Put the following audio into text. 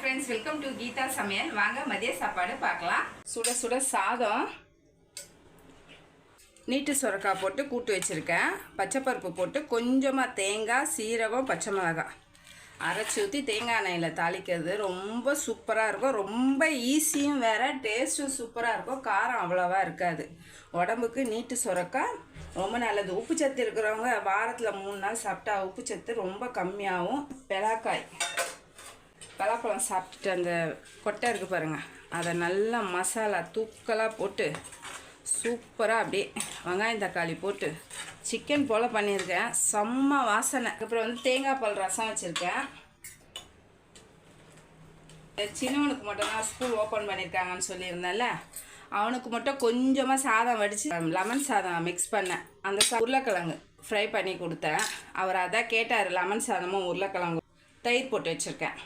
Friends welcome to Gita समेल Vanga मदिय सापाडु पार्क्कलाम सुட சுட சாதம் நீட்டு சொரக்காய் போட்டு கூட்டு வச்சிருக்கேன் பச்சை பருப்பு போட்டு கொஞ்சமா தேங்காய் சீரகம் பச்சை மிளகாய் அரைச்சி ஊற்றி தேங்காய் எண்ணெயில் தாளிக்கிறது ரொம்ப சூப்பராக இருக்கும். ரொம்ப ஈஸியும் வேறு, டேஸ்ட்டும் சூப்பராக இருக்கும். காரம் அவ்வளோவா இருக்காது. உடம்புக்கு நீட்டு சுரக்காய் ரொம்ப நல்லது. உப்புச்சத்து இருக்கிறவங்க வாரத்தில் 3 நாள் சாப்பிட்டா உப்புச்சத்து ரொம்ப கம்மியாகும். பலாப்பழம் சாப்பிட்டுட்டு அந்த கொட்டை இருக்குது பாருங்கள், அதை நல்லா மசாலா தூக்கலாக போட்டு சூப்பராக அப்படியே வெங்காயம் தக்காளி போட்டு சிக்கன் போல் பண்ணியிருக்கேன். செம்ம வாசனை. அப்புறம் தேங்காய் பால் ரசம் வச்சுருக்கேன். சின்னவனுக்கு மட்டும்தான் ஸ்கூல் ஓப்பன் பண்ணியிருக்காங்கன்னு சொல்லியிருந்தேன்ல, அவனுக்கு மட்டும் கொஞ்சமாக சாதம் வடித்து லெமன் சாதம் மிக்ஸ் பண்ணேன். அந்த உருளைக்கிழங்கு ஃப்ரை பண்ணி கொடுத்தேன். அவர் அதான் கேட்டார், லெமன் சாதமும் உருளைக்கிழங்கு தயிர் போட்டு வச்சுருக்கேன்.